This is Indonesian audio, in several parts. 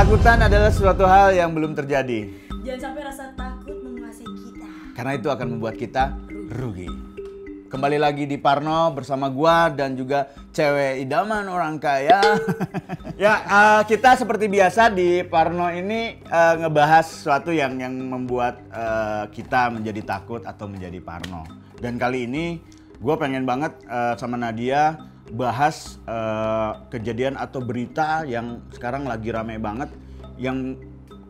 Ketakutan adalah suatu hal yang belum terjadi. Jangan sampai rasa takut menguasai kita. Karena itu akan membuat kita rugi. Kembali lagi di Parno bersama gua dan juga cewek idaman orang kaya. Ya, kita seperti biasa di Parno ini ngebahas sesuatu yang membuat kita menjadi takut atau menjadi parno. Dan kali ini gua pengen banget sama Nadia bahas kejadian atau berita yang sekarang lagi rame banget, yang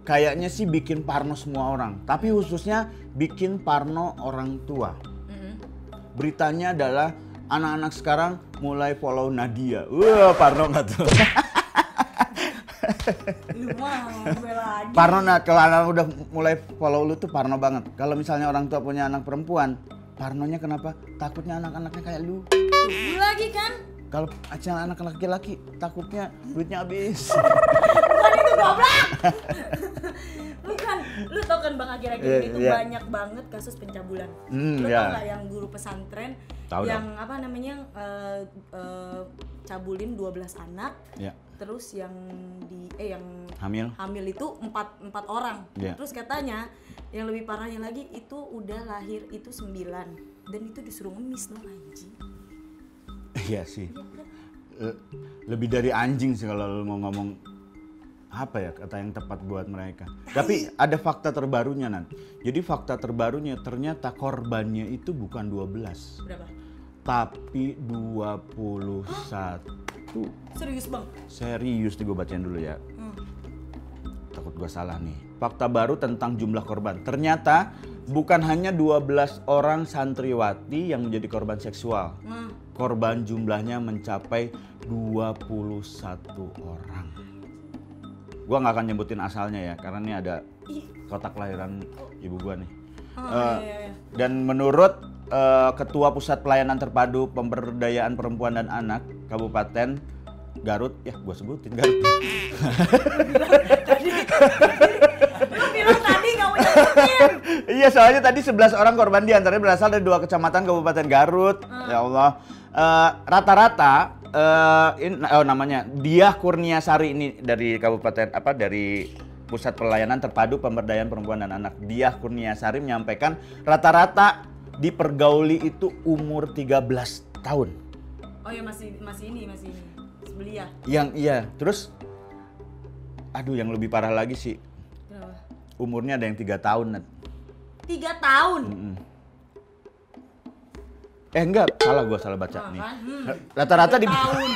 kayaknya sih bikin parno semua orang, tapi khususnya bikin parno orang tua. Beritanya adalah anak-anak sekarang mulai follow Nadia. Wah, parno nggak tuh? Lu mah gue lagi. Parno, kalau anak udah mulai follow lu tuh parno banget. Kalau misalnya orang tua punya anak perempuan, parnonya kenapa? Takutnya anak-anaknya kayak lu. Lu lagi kan? Kalau anak laki-laki, takutnya duitnya habis. Bukan itu goblok. Bukan, lu tau kan Bang akhir-akhir ini tuh Iya. banyak banget kasus pencabulan. Lu tau Iya. nggak yang guru pesantren Tahu yang dong. apa namanya cabulin 12 anak, Ya. terus yang yang Hamil. itu empat orang. Iya. Terus katanya yang lebih parahnya lagi itu udah lahir itu 9 dan itu disuruh ngemis dong anjing. Iya sih. Lebih dari anjing sih kalau lu mau ngomong apa ya kata yang tepat buat mereka. Tapi ada fakta terbarunya Nan. Jadi fakta terbarunya ternyata korbannya itu bukan 12. Berapa? Tapi 21. Serius Bang? Serius nih gue bacain dulu ya. Takut gue salah nih. Fakta baru tentang jumlah korban. Ternyata bukan hanya 12 orang santriwati yang menjadi korban seksual. Korban jumlahnya mencapai 21 orang. Gua nggak akan nyebutin asalnya ya, karena ini ada kotak kelahiran ibu gua nih. Iya. Dan menurut Ketua Pusat Pelayanan Terpadu Pemberdayaan Perempuan dan Anak Kabupaten Garut, ya gua sebutin Garut. Lu bilang tadi nggak mau nyebutin. Iya, soalnya tadi 11 orang korban diantaranya berasal dari 2 kecamatan Kabupaten Garut. Ya Allah. Rata-rata namanya Diah Kurniasari ini dari kabupaten dari Pusat Pelayanan Terpadu Pemberdayaan Perempuan dan Anak. Diah Kurniasari menyampaikan rata-rata dipergauli itu umur 13 tahun. Oh ya masih ini sebelia. Yang iya, terus aduh yang lebih parah lagi sih Berapa? umurnya ada yang 3 tahun. Nat. 3 tahun. Enggak, salah baca nih. Kan? Rata-rata di tahun.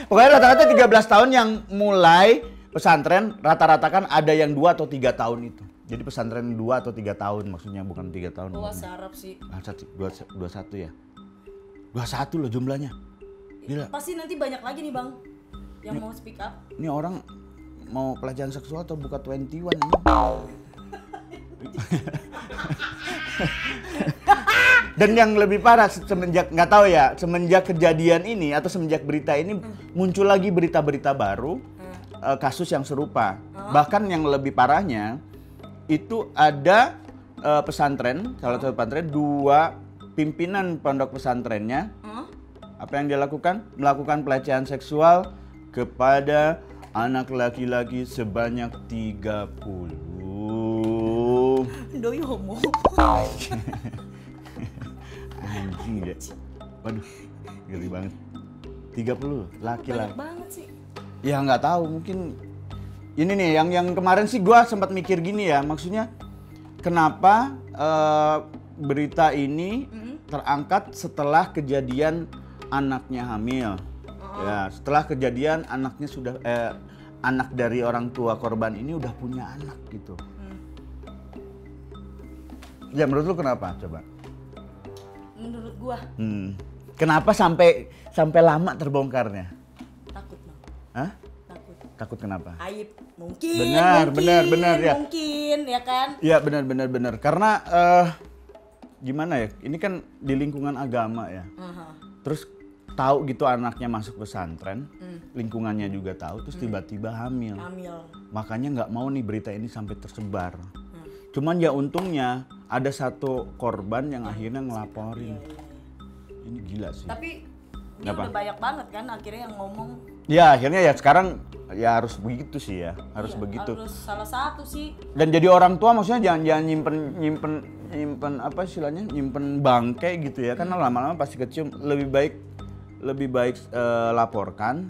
pokoknya rata-rata 13 tahun yang mulai pesantren, rata-rata kan ada yang 2 atau 3 tahun itu. Jadi pesantren 2 atau 3 tahun maksudnya, bukan 3 tahun. Wah, sarap sih. 21 ya. 21 loh jumlahnya. Gila. Pasti nanti banyak lagi nih, Bang. Yang mau speak up. Ini orang mau pelecehan seksual atau buka 21 ini? Dan yang lebih parah semenjak nggak tahu ya, semenjak kejadian ini atau semenjak berita ini muncul lagi berita-berita baru kasus yang serupa. Bahkan yang lebih parahnya itu ada pesantren, salah satu pesantren, 2 pimpinan pondok pesantrennya. Apa yang dia lakukan? Melakukan pelecehan seksual kepada anak laki-laki sebanyak 30. Doi homo. Anjing deh. Waduh, ngeri banget. 30 laki-laki. Banyak banget sih. Ya nggak tahu, mungkin ini nih yang kemarin sih gua sempat mikir gini ya, maksudnya kenapa berita ini terangkat setelah kejadian anaknya hamil. Ya, setelah kejadian anaknya sudah anak dari orang tua korban ini udah punya anak gitu. Ya menurut lu kenapa coba? Menurut gua Kenapa sampai lama terbongkarnya? takut, Bang. Hah? Takut. Takut kenapa? Aib. Mungkin. Benar ya. Mungkin, ya kan? Iya benar. Karena gimana ya? Ini kan di lingkungan agama ya. Terus tahu gitu anaknya masuk pesantren, lingkungannya juga tahu, terus tiba-tiba hamil. Makanya nggak mau nih berita ini sampai tersebar. Cuman ya untungnya ada satu korban yang akhirnya ngelaporin. Ini gila sih. Tapi ini udah banyak banget kan akhirnya yang ngomong. Ya akhirnya ya sekarang Ya harus begitu sih ya, harus Iya, begitu. Harus salah satu sih. Dan jadi orang tua maksudnya jangan nyimpen apa istilahnya, nyimpen bangke gitu ya, karena lama-lama pasti kecium. Lebih baik laporkan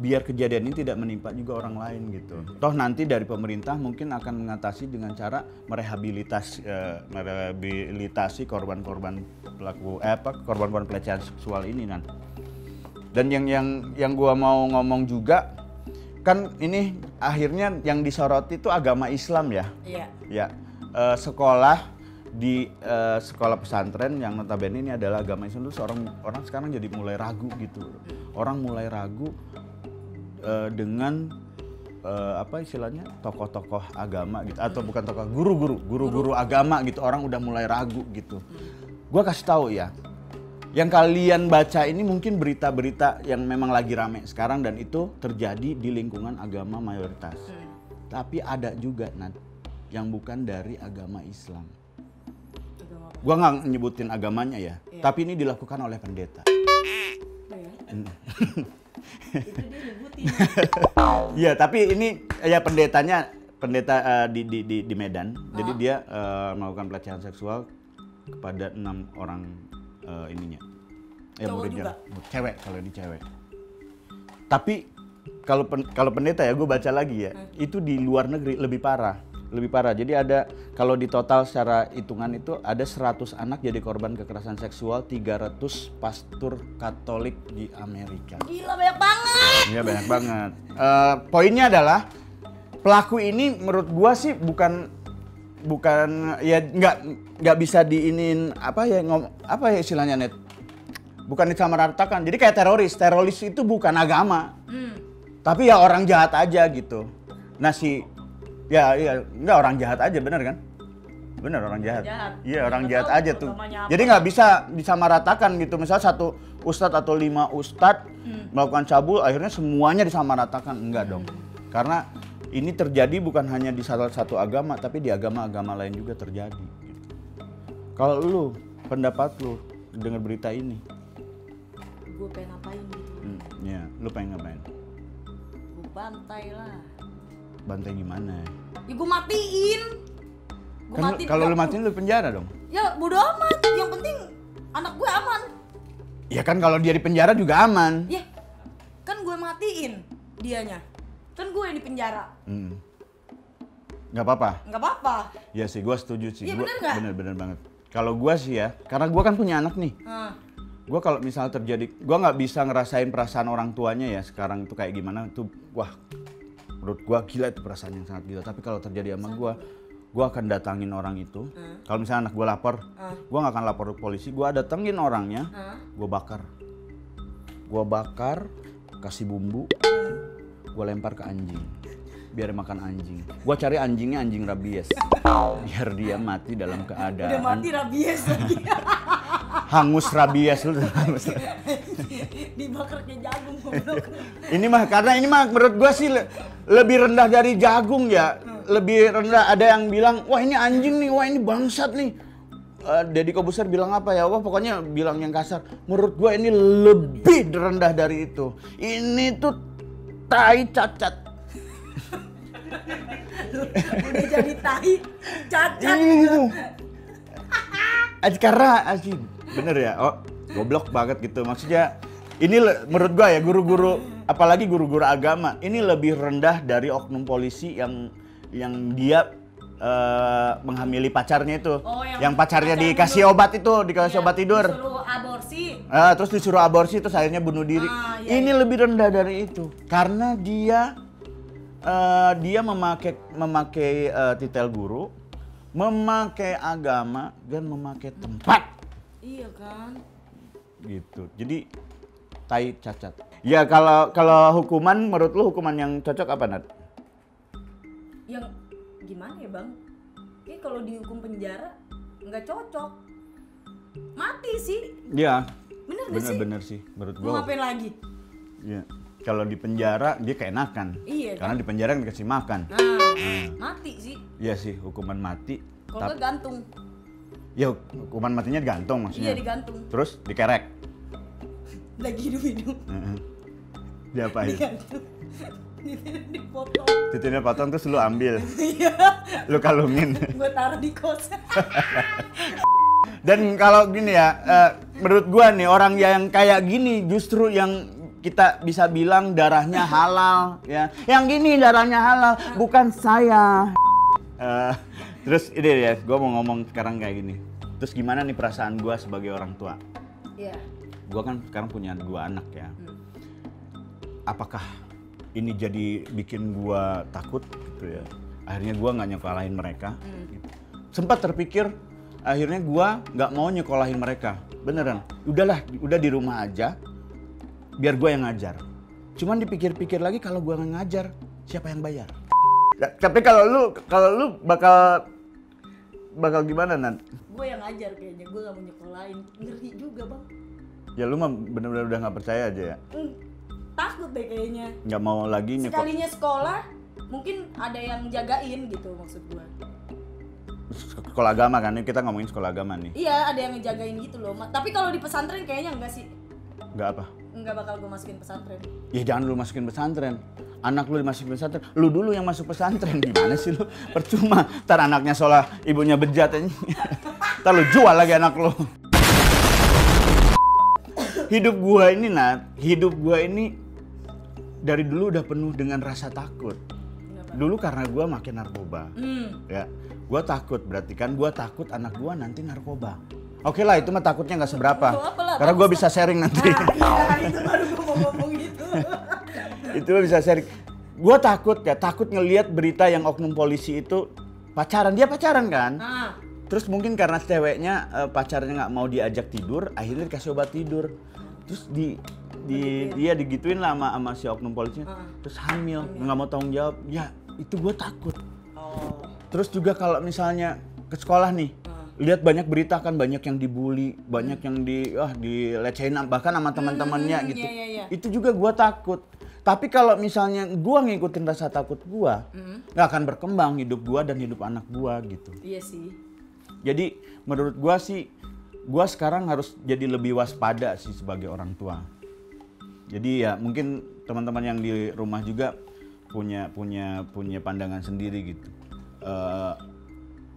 biar kejadian ini tidak menimpa juga orang lain gitu. Toh nanti dari pemerintah mungkin akan mengatasi dengan cara merehabilitasi korban-korban korban-korban pelecehan seksual ini kan. Dan yang gua mau ngomong juga kan ini akhirnya yang disoroti itu agama Islam ya. Iya. Ya, sekolah di sekolah pesantren yang notabene ini adalah agama Islam, terus orang sekarang jadi mulai ragu gitu. Orang mulai ragu dengan apa istilahnya tokoh-tokoh agama gitu, atau bukan tokoh, guru-guru agama gitu. Orang udah mulai ragu gitu. Gua kasih tahu ya, yang kalian baca ini mungkin berita-berita yang memang lagi rame sekarang dan itu terjadi di lingkungan agama mayoritas. Tapi ada juga Nat yang bukan dari agama Islam. Gua nggak nyebutin agamanya ya, tapi ini dilakukan oleh pendeta. Itu dia nyebutin. Iya, tapi ini ya pendeta di Medan. Jadi dia melakukan pelecehan seksual kepada 6 orang ininya. Cowok muridnya. juga? Cewek, kalau ini cewek. Tapi kalau pendeta ya gue baca lagi ya, itu di luar negeri lebih parah. Jadi ada kalau di total secara hitungan itu ada 100 anak jadi korban kekerasan seksual, 300 pastor Katolik di Amerika. Gila banyak banget. Iya banyak banget. Poinnya adalah pelaku ini menurut gua sih bukan ya nggak bisa diinin apa ya istilahnya Net. Bukan disamaratakan. Jadi kayak teroris itu bukan agama. Tapi ya orang jahat aja gitu. Nah iya, enggak orang jahat aja, bener kan? Bener orang jahat. Iya orang jahat aja tuh. Jadi nggak bisa disamaratakan gitu. Misal 1 ustadz atau 5 ustadz melakukan cabul, akhirnya semuanya disamaratakan. Enggak dong. Karena ini terjadi bukan hanya di salah satu agama, tapi di agama-agama lain juga terjadi. Gitu. Kalau lu, pendapat lu dengar berita ini? Gue pengen ngapain gitu. Iya, lu pengen ngapain? Gue bantai lah. Bantai gimana? Ya gue matiin. Kan kalau lu matiin lu penjara dong. Ya bodo amat. Yang penting anak gue aman. Ya kan kalau dia di penjara juga aman. Ya kan gue matiin dianya. Kan gue yang di penjara. Nggak apa-apa. Nggak apa-apa. Ya sih, gue setuju sih. Iya bener nggak? Bener banget. Kalau gue sih ya, karena gue kan punya anak nih. Gue kalau misalnya terjadi, gue nggak bisa ngerasain perasaan orang tuanya ya sekarang itu kayak gimana tuh. Wah, menurut gue gila itu perasaan yang sangat gila. Tapi kalau terjadi sama gue akan datangin orang itu. Kalau misalnya anak gue lapor, gue nggak akan lapor ke polisi. Gue datengin orangnya, gue bakar, kasih bumbu, gue lempar ke anjing, biar makan anjing. Gue cari anjingnya anjing rabies, biar dia mati dalam keadaan. Udah mati rabies lagi. Hangus rabies lu. Dibakar kayak jagung goblok. Ini mah menurut gua sih lebih rendah dari jagung ya. Lebih rendah, ada yang bilang, "Wah, ini anjing nih, wah ini bangsat nih." Deddy Kobuser bilang apa ya? Wah, pokoknya bilang yang kasar. Menurut gua ini lebih rendah dari itu. Ini tuh tai cacat. Udah jadi tai cacat. Karena asli bener ya, goblok banget gitu. Maksudnya ini menurut gua ya guru-guru, apalagi guru-guru agama, ini lebih rendah dari oknum polisi yang dia menghamili pacarnya itu. Yang pacarnya dikasih obat itu, dikasih obat tidur. Disuruh aborsi. Terus disuruh aborsi, terus akhirnya bunuh diri. Ini lebih rendah dari itu. Karena dia memakai titel guru, memakai agama, dan memakai tempat. Iya kan? Gitu. Jadi tai cacat. Ya kalau hukuman, menurut lu hukuman yang cocok apa, Nat? Yang gimana ya Bang? Kayak kalau dihukum penjara nggak cocok. Mati sih. Iya. Bener sih menurut Mau gua. ngapain lagi? Iya. Kalau di penjara dia keenakan. Iya. Karena di penjara dikasih makan. Mati sih. Iya sih, hukuman mati. Kalau nggak gantung. Ya hukuman matinya digantung maksudnya. Iya digantung. Terus dikerek. Lagi hidup-hidup. Diapain? Digantung. dipotong. Titiknya potong terus lu ambil. Iya. Lu kalungin. Gue taruh di kos. Dan kalau gini ya, menurut gua nih orang yang kayak gini justru yang kita bisa bilang darahnya halal ya. Yang gini darahnya halal, bukan saya. Terus ini ya, gua mau ngomong sekarang kayak gini. Terus gimana nih perasaan gua sebagai orang tua? Iya. Gua kan sekarang punya 2 anak ya. Apakah ini jadi bikin gua takut gitu ya? Akhirnya gua nggak nyekolahin mereka. Sempat terpikir akhirnya gua nggak mau nyekolahin mereka. Beneran. Udahlah, udah di rumah aja. Biar gua yang ngajar. Cuman dipikir-pikir lagi kalau gua nggak ngajar, siapa yang bayar? Ya, tapi kalau lu bakal gimana, Nan? Gue yang ngajar kayaknya, gue gak mau nyekolahin. Ngeri juga, Bang. Ya lu mah bener-bener udah nggak percaya aja ya? Takut deh kayaknya. Nggak mau lagi Sekalinya sekolah, mungkin ada yang jagain gitu maksud gue. Sekolah agama kan, kita ngomongin sekolah agama nih. Iya, ada yang ngejagain gitu loh. Tapi kalau di pesantren kayaknya enggak sih. Enggak apa? Enggak bakal gue masukin pesantren. Ya jangan lu masukin pesantren. Anak lu dimasukin pesantren, lu dulu yang masuk pesantren. Gimana sih lu? Percuma, ntar anaknya seolah ibunya bejat aja. Ntar lu jual lagi anak lu. Hidup gua ini dari dulu udah penuh dengan rasa takut. Dulu karena gua makin narkoba. Ya, gua takut, berarti kan gua takut anak gua nanti narkoba. Oke lah, itu mah takutnya nggak seberapa. Karena gua bisa sharing nanti. Nah, itu baru gua mau ngomong gitu. Itu bisa sharing. Gue takut ngelihat berita yang oknum polisi itu pacaran. Dia pacaran kan? Terus mungkin karena ceweknya pacarnya nggak mau diajak tidur, akhirnya dikasih obat tidur. Terus dia digituin lah sama si oknum polisinya. Terus hamil, nggak mau tanggung jawab. Ya itu gue takut. Terus juga kalau misalnya ke sekolah nih, lihat banyak berita kan, banyak yang dibully, banyak yang dilecehin bahkan sama teman-temannya gitu. Iya. Itu juga gue takut. Tapi kalau misalnya gue ngikutin rasa takut gue, nggak akan berkembang hidup gue dan hidup anak gue gitu. Iya sih. Jadi menurut gue sih, gue sekarang harus jadi lebih waspada sih sebagai orang tua. Jadi ya mungkin teman-teman yang di rumah juga punya pandangan sendiri gitu.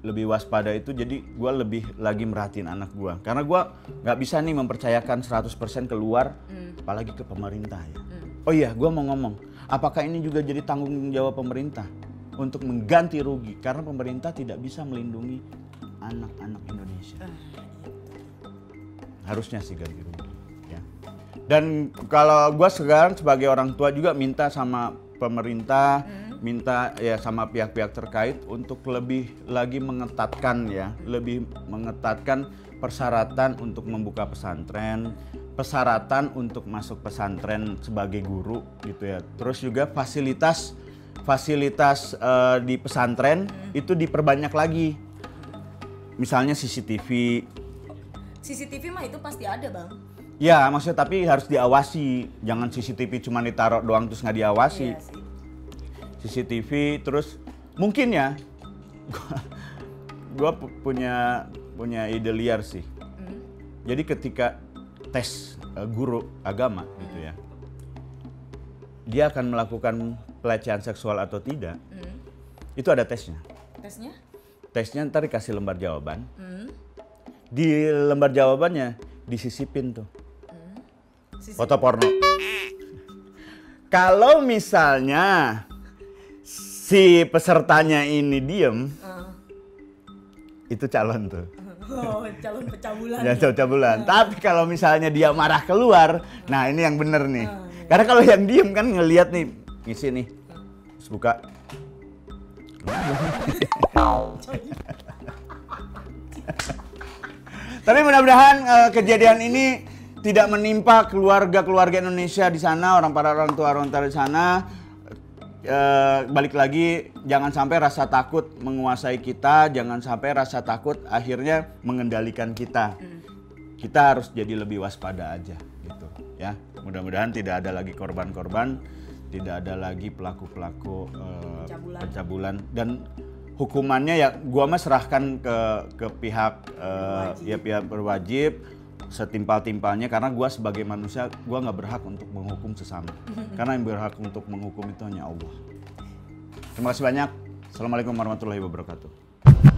Lebih waspada itu jadi gue lebih lagi merhatiin anak gue. Karena gue nggak bisa nih mempercayakan 100% keluar, apalagi ke pemerintah ya. Oh iya, gue mau ngomong, apakah ini juga jadi tanggung jawab pemerintah untuk mengganti rugi? Karena pemerintah tidak bisa melindungi anak-anak Indonesia. Harusnya sih ganti rugi. Ya. Dan kalau gue sekarang sebagai orang tua juga minta sama pemerintah, minta ya sama pihak-pihak terkait untuk lebih lagi mengetatkan ya, lebih mengetatkan persyaratan untuk membuka pesantren, persyaratan untuk masuk pesantren sebagai guru gitu ya. Terus juga fasilitas di pesantren itu diperbanyak lagi. Misalnya CCTV. CCTV mah itu pasti ada, Bang. Ya, maksudnya tapi harus diawasi. Jangan CCTV cuma ditaruh doang terus nggak diawasi. Iya sih. CCTV terus mungkin ya gua punya ide liar sih. Jadi ketika tes guru agama gitu ya, dia akan melakukan pelecehan seksual atau tidak, itu ada tesnya. Tesnya ntar dikasih lembar jawaban. Di lembar jawabannya disisipin tuh foto porno. Kalau misalnya si pesertanya ini diem, itu calon tuh. Oh, calon pecah bulan. Ya, pecah bulan. Tapi kalau misalnya dia marah keluar, nah ini yang bener nih. Karena kalau yang diem kan ngelihat nih, ngisi nih, terus buka. Tapi mudah-mudahan kejadian ini tidak menimpa keluarga Indonesia di sana, para orang tua di sana. Balik lagi, jangan sampai rasa takut menguasai kita, jangan sampai rasa takut akhirnya mengendalikan kita. Kita harus jadi lebih waspada aja gitu ya. Mudah-mudahan tidak ada lagi korban-korban, tidak ada lagi pelaku-pelaku pencabulan, dan hukumannya ya gua mah serahkan ke pihak pihak berwajib setimpal-timpalnya, karena gue sebagai manusia gue nggak berhak untuk menghukum sesama. Karena yang berhak untuk menghukum itu hanya Allah. Terima kasih banyak. Assalamualaikum warahmatullahi wabarakatuh.